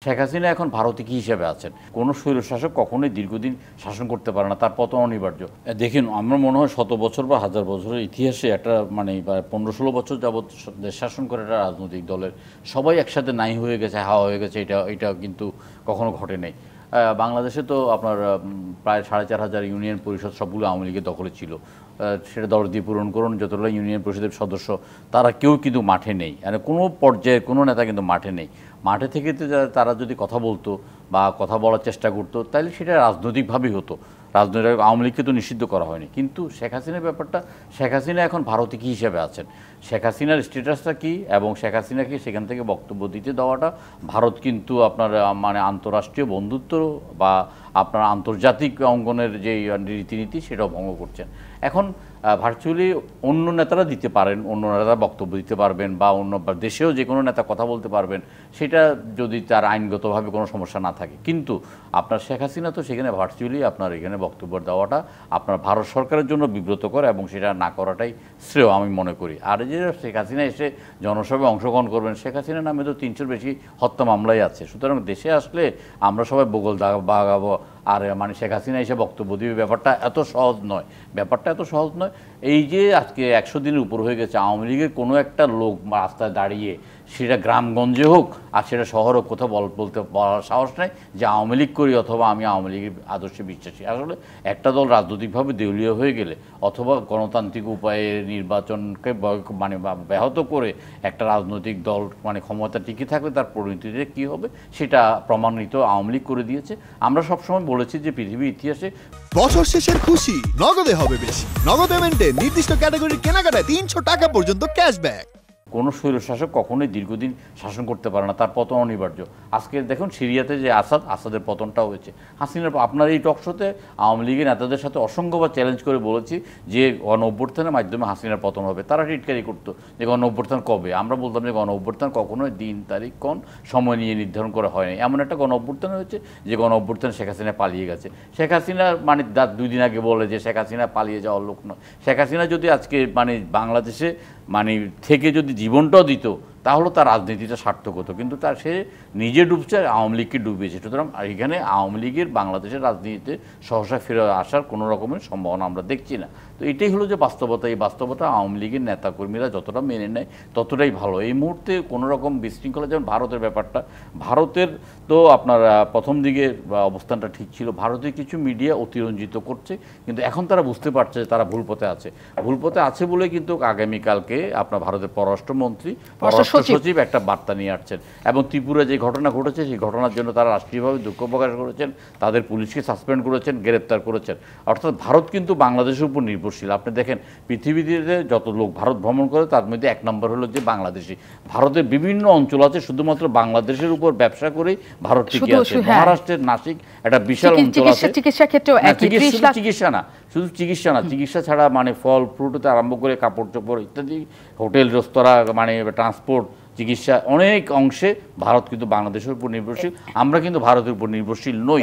শেখ হাসিনা এখন ভারতে কি হিসেবে আছেন? কোনো স্বৈরশাসক কখনোই দীর্ঘদিন শাসন করতে পারে না, তার পতন অনিবার্য। দেখুন, আমার মনে হয় 100 বছর বা 1000 বছরের ইতিহাসে একটা 15-16 বছর যাবৎ দেশ শাসন করে একটা রাজনৈতিক দলের সবাই একসাথে নাই হয়ে গেছে, হাওয়া হয়ে গেছে, এটা কিন্তু কখনো ঘটে নাই। বাংলাদেশে তো আপনার প্রায় 4500 ইউনিয়ন পরিষদ সবগুলো আওয়ামী লীগের দখলে ছিল। সেটা দর দিয়ে পূরণ করুন, যতগুলো ইউনিয়ন পরিষদের সদস্য তারা কেউ কিন্তু মাঠে নেই, মানে কোনো পর্যায়ে কোনো নেতা কিন্তু মাঠে নেই। মাঠে থেকে তারা যদি কথা বলতো বা কথা বলার চেষ্টা করতো তাহলে সেটা রাজনৈতিকভাবেই হতো। রাজনৈতিক আওয়ামী লীগকে তো নিষিদ্ধ করা হয়নি, কিন্তু শেখ হাসিনার ব্যাপারটা, শেখ হাসিনা এখন ভারতে কী হিসেবে আছেন, শেখ হাসিনার স্ট্যাটাসটা কী এবং শেখ হাসিনাকে সেখান থেকে বক্তব্য দিতে দেওয়াটা ভারত কিন্তু আপনার আন্তঃরাষ্ট্রীয় বন্ধুত্ব বা আপনার আন্তর্জাতিক অঙ্গনের যে রীতিনীতি সেটাও ভঙ্গ করছেন। এখন ভার্চুয়ালি অন্য নেতারা দিতে পারেন, অন্য নেতারা বক্তব্য দিতে পারবেন বা অন্য দেশেও যে কোনো নেতা কথা বলতে পারবেন, সেটা যদি তার আইনগতভাবে কোনো সমস্যা না থাকে। কিন্তু আপনার শেখ হাসিনা তো সেখানে ভার্চুয়ালি আপনার এখানে বক্তব্য দেওয়াটা আপনার ভারত সরকারের জন্য বিব্রতকর এবং সেটা না করাটাই শ্রেয় আমি মনে করি। আর যে শেখ হাসিনা এসে জনসভায় অংশগ্রহণ করবেন, শেখ হাসিনার নামে তো 300-র বেশি হত্যা মামলাই আছে। সুতরাং দেশে আসলে আমরা সবাই বগল বাগাবো আর শেখ হাসিনা এসে বক্তব্য দিবে, ব্যাপারটা এত সহজ নয়। ব্যাপারটা এত সহজ নয়। এই যে আজকে 100 দিনের উপর হয়ে গেছে, আওয়ামী লীগের কোনো একটা লোক রাস্তায় দাঁড়িয়ে, সেটা গ্রামগঞ্জে হোক আর সেটা শহর হোক, কোথাও বলার সাহস নেই যে আওয়ামী লীগ করি অথবা আমি আওয়ামী লীগের আদর্শে বিশ্বাসী। আসলে একটা দল রাজনৈতিকভাবে দেউলিয়া হয়ে গেলে অথবা গণতান্ত্রিক উপায়ে নির্বাচনকে ব্যাহত করে একটা রাজনৈতিক দল ক্ষমতা টিকে থাকলে তার পরিণতিতে কী হবে সেটা প্রমাণিত আওয়ামী লীগ করে দিয়েছে। আমরা সবসময় বলেছি যে পৃথিবীর ইতিহাসে বছর শেষের খুশি নগদে হবে বেশি। নগদ পেমেন্টে নির্দিষ্ট ক্যাটাগরির কেনাকাটায় 300 টাকা পর্যন্ত ক্যাশব্যাক। কোনো স্বৈরশাসক কখনোই দীর্ঘদিন শাসন করতে পারে না, তার পতন অনিবার্য। আজকে দেখুন সিরিয়াতে যে আসাদের পতনটাও হয়েছে হাসিনার। আপনার এই টকশোতে আওয়ামী লীগের নেতাদের সাথে অসংখ্যবার চ্যালেঞ্জ করে বলেছি যে গণ অভ্যুত্থানের মাধ্যমে হাসিনার পতন হবে। তারা টিটকারি করতো যে গণ অভ্যুত্থান কবে। আমরা বলতাম যে গণ অভ্যুত্থান কখনোই দিন তারিখ কোন সময় নিয়ে নির্ধারণ করা হয়নি। এমন একটা গণ অভ্যুত্থান হয়েছে যে গণ অভ্যুত্থান শেখ হাসিনা পালিয়ে গেছে। শেখ হাসিনা 2 দিন আগে বলে যে শেখ হাসিনা পালিয়ে যাওয়ার লোক নয়। শেখ হাসিনা যদি আজকে বাংলাদেশে থেকে যদি জীবনটাও দিত তাহলে তার রাজনীতিটা সার্থক হতো, কিন্তু সে নিজে ডুবছে, আওয়ামী লীগকে ডুবিয়েছে। সুতরাং এখানে আওয়ামী লীগের বাংলাদেশের রাজনীতিতে সহসা ফিরে আসার কোনো রকমের সম্ভাবনা আমরা দেখছি না। তো এটাই হলো যে বাস্তবতা। এই বাস্তবতা আওয়ামী লীগের নেতাকর্মীরা যতটা মেনে নেয় ততটাই ভালো। এই মুহূর্তে কোনো রকম বিশৃঙ্খলা, যেমন ভারতের ব্যাপারটা, ভারতের তো আপনার প্রথম দিকে অবস্থানটা ঠিক ছিল। ভারতের কিছু মিডিয়া অতিরঞ্জিত করছে, কিন্তু এখন তারা বুঝতে পারছে তারা ভুল পথে আছে। ভুল পথে আছে বলে কিন্তু আগামীকালকে আপনার ভারতের পররাষ্ট্রমন্ত্রী সচিব একটা বার্তা নিয়ে আসছেন এবং ত্রিপুরা যে ঘটনা ঘটেছে সেই ঘটনার জন্য তারা রাষ্ট্রীয়ভাবে দুঃখ প্রকাশ করেছেন, তাদের পুলিশকে সাসপেন্ড করেছেন, গ্রেপ্তার করেছেন। অর্থাৎ ভারত কিন্তু বাংলাদেশের উপর নির্ভরশীল। আপনি দেখেন পৃথিবীতে যত লোক ভারত ভ্রমণ করে তার মধ্যে 1 নম্বর হলো যে বাংলাদেশি। ভারতের বিভিন্ন অঞ্চল আছে শুধুমাত্র বাংলাদেশের উপর ব্যবসা করেই ভারত টিকে আছে। মহারাষ্ট্রের নাসিক একটা বিশাল অঞ্চল আছে। চিকিৎসা না, শুধু চিকিৎসা না, চিকিৎসা ছাড়া ফল ফ্রুট হতে আরম্ভ করে কাপড় চোপড় ইত্যাদি, হোটেল রেস্তোরাঁ, ট্রান্সপোর্ট, চিকিৎসা, অনেক অংশে ভারত কিন্তু বাংলাদেশের উপর নির্ভরশীল। আমরা কিন্তু ভারতের উপর নির্ভরশীল নই।